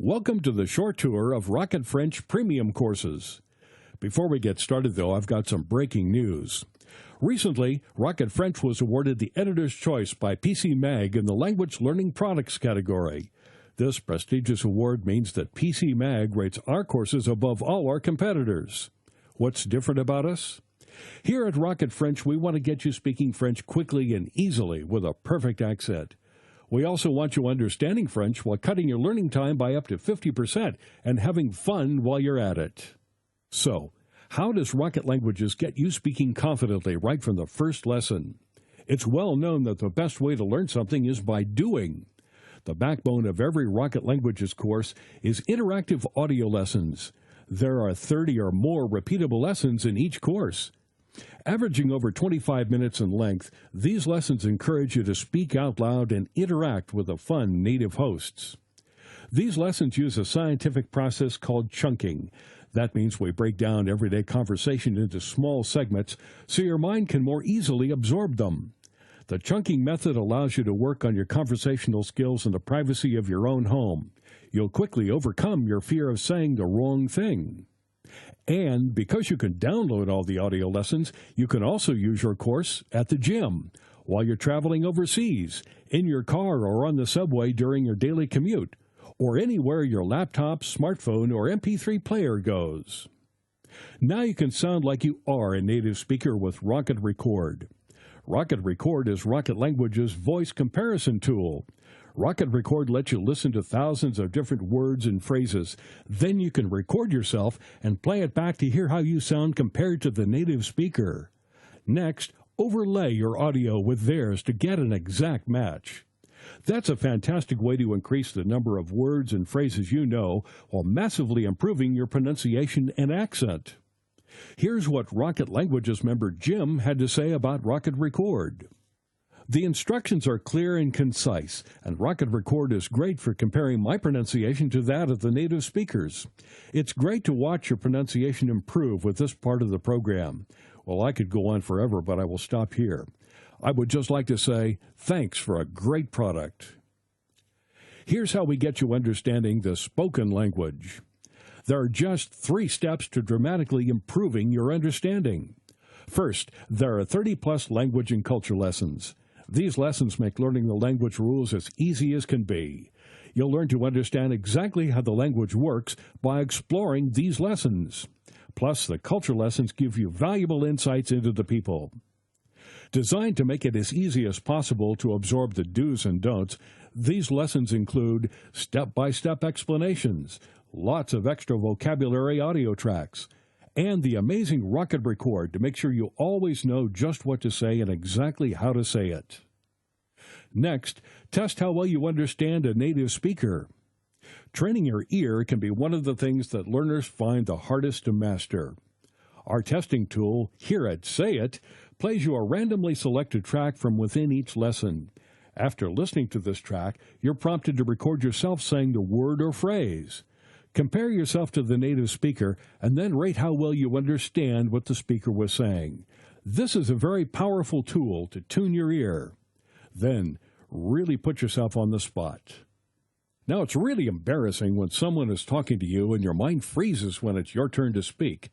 Welcome to the short tour of Rocket French Premium courses. Before we get started, though, I've got some breaking news. Recently, Rocket French was awarded the Editor's Choice by PC Mag in the Language Learning Products category. This prestigious award means that PC Mag rates our courses above all our competitors. What's different about us? Here at Rocket French, we want to get you speaking French quickly and easily with a perfect accent. We also want you understanding French while cutting your learning time by up to 50% and having fun while you're at it. So, how does Rocket Languages get you speaking confidently right from the first lesson? It's well known that the best way to learn something is by doing. The backbone of every Rocket Languages course is interactive audio lessons. There are 30 or more repeatable lessons in each course. Averaging over 25 minutes in length, these lessons encourage you to speak out loud and interact with the fun native hosts. These lessons use a scientific process called chunking. That means we break down everyday conversation into small segments so your mind can more easily absorb them. The chunking method allows you to work on your conversational skills in the privacy of your own home. You'll quickly overcome your fear of saying the wrong thing. And because you can download all the audio lessons, you can also use your course at the gym, while you're traveling overseas, in your car or on the subway during your daily commute, or anywhere your laptop, smartphone, or MP3 player goes. Now you can sound like you are a native speaker with Rocket Record. Rocket Record is Rocket Language's voice comparison tool. Rocket Record lets you listen to thousands of different words and phrases. Then you can record yourself and play it back to hear how you sound compared to the native speaker. Next, overlay your audio with theirs to get an exact match. That's a fantastic way to increase the number of words and phrases you know while massively improving your pronunciation and accent. Here's what Rocket Languages member Jim had to say about Rocket Record. The instructions are clear and concise, and Rocket Record is great for comparing my pronunciation to that of the native speakers. It's great to watch your pronunciation improve with this part of the program. Well, I could go on forever, but I will stop here. I would just like to say thanks for a great product. Here's how we get you understanding the spoken language. There are just 3 steps to dramatically improving your understanding. First, there are 30-plus language and culture lessons. These lessons make learning the language rules as easy as can be. You'll learn to understand exactly how the language works by exploring these lessons. Plus, the culture lessons give you valuable insights into the people. Designed to make it as easy as possible to absorb the do's and don'ts, these lessons include step-by-step explanations, lots of extra vocabulary audio tracks, and the amazing Rocket Record to make sure you always know just what to say and exactly how to say it. Next, test how well you understand a native speaker. Training your ear can be one of the things that learners find the hardest to master. Our testing tool, Hear It, Say It, plays you a randomly selected track from within each lesson. After listening to this track, you're prompted to record yourself saying the word or phrase. Compare yourself to the native speaker and then rate how well you understand what the speaker was saying. This is a very powerful tool to tune your ear. Then, really put yourself on the spot. Now, it's really embarrassing when someone is talking to you and your mind freezes when it's your turn to speak.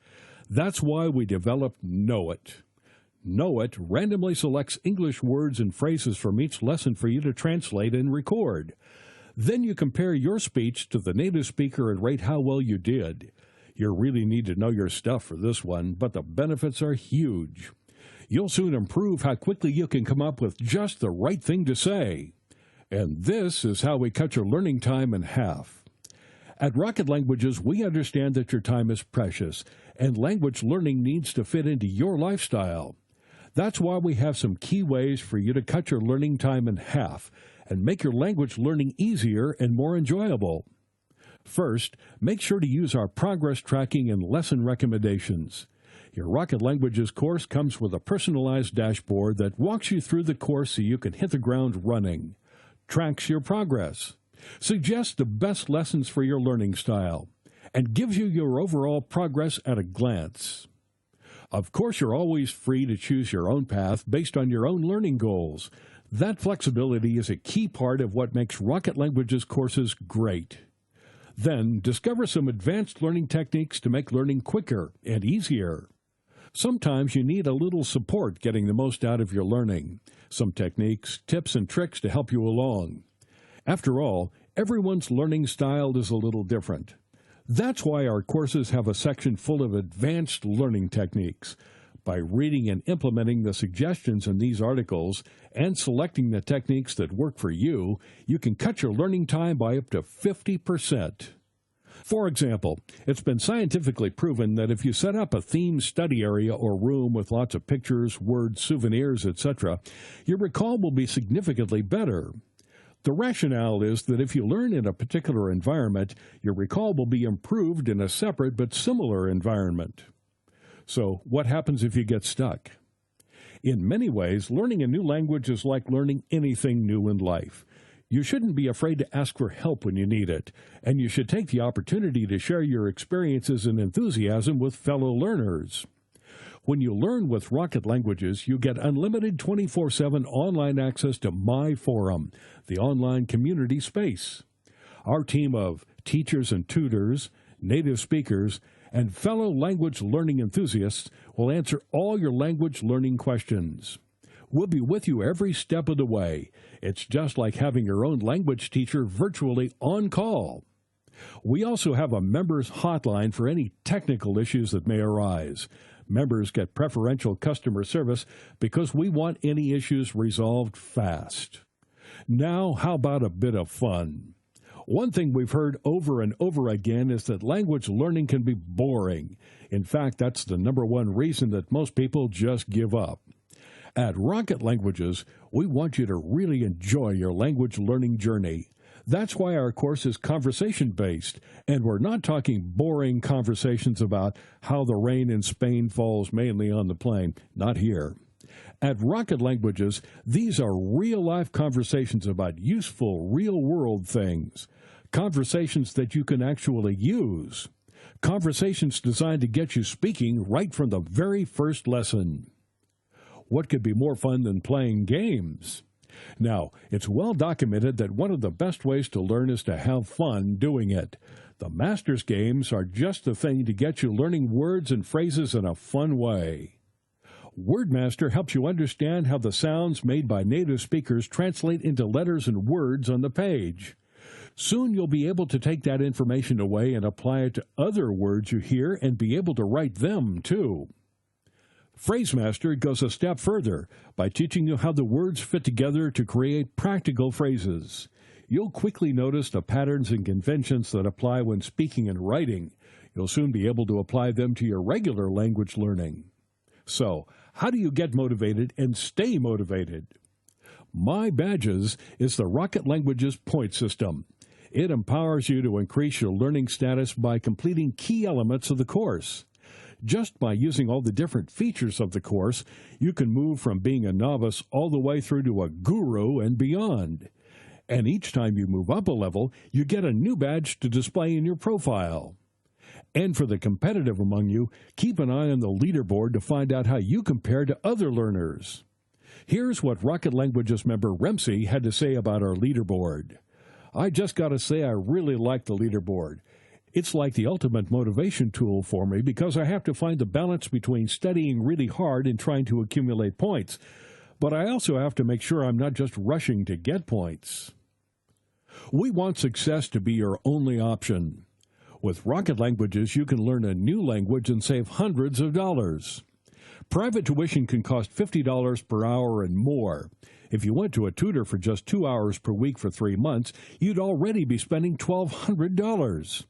That's why we developed Know It. Know It randomly selects English words and phrases from each lesson for you to translate and record. Then you compare your speech to the native speaker and rate how well you did. You really need to know your stuff for this one, but the benefits are huge. You'll soon improve how quickly you can come up with just the right thing to say. And this is how we cut your learning time in half. At Rocket Languages, we understand that your time is precious, and language learning needs to fit into your lifestyle. That's why we have some key ways for you to cut your learning time in half and make your language learning easier and more enjoyable. First, make sure to use our progress tracking and lesson recommendations. Your Rocket Languages course comes with a personalized dashboard that walks you through the course so you can hit the ground running, tracks your progress, suggests the best lessons for your learning style, and gives you your overall progress at a glance. Of course, you're always free to choose your own path based on your own learning goals. That flexibility is a key part of what makes Rocket Languages courses great. Then discover some advanced learning techniques to make learning quicker and easier. Sometimes you need a little support getting the most out of your learning. Some techniques, tips, and tricks to help you along. After all, everyone's learning style is a little different. That's why our courses have a section full of advanced learning techniques. By reading and implementing the suggestions in these articles and selecting the techniques that work for you, you can cut your learning time by up to 50%. For example, it's been scientifically proven that if you set up a themed study area or room with lots of pictures, words, souvenirs, etc., your recall will be significantly better. The rationale is that if you learn in a particular environment, your recall will be improved in a separate but similar environment. So, what happens if you get stuck? In many ways, learning a new language is like learning anything new in life. You shouldn't be afraid to ask for help when you need it, and you should take the opportunity to share your experiences and enthusiasm with fellow learners. When you learn with Rocket Languages, you get unlimited 24/7 online access to My Forum, the online community space. Our team of teachers and tutors, native speakers, and fellow language learning enthusiasts will answer all your language learning questions. We'll be with you every step of the way. It's just like having your own language teacher virtually on call. We also have a members hotline for any technical issues that may arise. Members get preferential customer service because we want any issues resolved fast. Now, how about a bit of fun? One thing we've heard over and over again is that language learning can be boring. In fact, that's the number one reason that most people just give up. At Rocket Languages, we want you to really enjoy your language learning journey. That's why our course is conversation-based, and we're not talking boring conversations about how the rain in Spain falls mainly on the plain. Not here. At Rocket Languages, these are real-life conversations about useful, real-world things. Conversations that you can actually use. Conversations designed to get you speaking right from the very first lesson. What could be more fun than playing games? Now, it's well documented that one of the best ways to learn is to have fun doing it. The Masters games are just the thing to get you learning words and phrases in a fun way. WordMaster helps you understand how the sounds made by native speakers translate into letters and words on the page. Soon you'll be able to take that information away and apply it to other words you hear and be able to write them, too. PhraseMaster goes a step further by teaching you how the words fit together to create practical phrases. You'll quickly notice the patterns and conventions that apply when speaking and writing. You'll soon be able to apply them to your regular language learning. So, how do you get motivated and stay motivated? My Badges is the Rocket Languages point system. It empowers you to increase your learning status by completing key elements of the course. Just by using all the different features of the course, you can move from being a novice all the way through to a guru and beyond. And each time you move up a level, you get a new badge to display in your profile. And for the competitive among you, keep an eye on the leaderboard to find out how you compare to other learners. Here's what Rocket Languages member Remsi had to say about our leaderboard. I just got to say I really like the leaderboard. It's like the ultimate motivation tool for me because I have to find the balance between studying really hard and trying to accumulate points. But I also have to make sure I'm not just rushing to get points. We want success to be your only option. With Rocket Languages, you can learn a new language and save hundreds of dollars. Private tuition can cost $50 per hour and more. If you went to a tutor for just 2 hours per week for 3 months, you'd already be spending $1,200.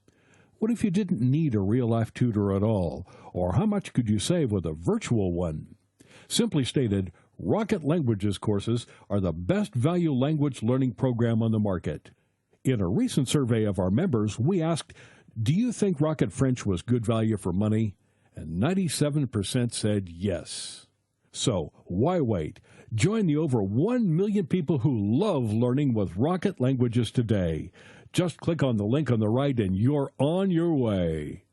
What if you didn't need a real-life tutor at all? Or how much could you save with a virtual one? Simply stated, Rocket Languages courses are the best value language learning program on the market. In a recent survey of our members, we asked, do you think Rocket French was good value for money? And 97% said yes. So, why wait? Join the over 1 million people who love learning with Rocket Languages today. Just click on the link on the right and you're on your way.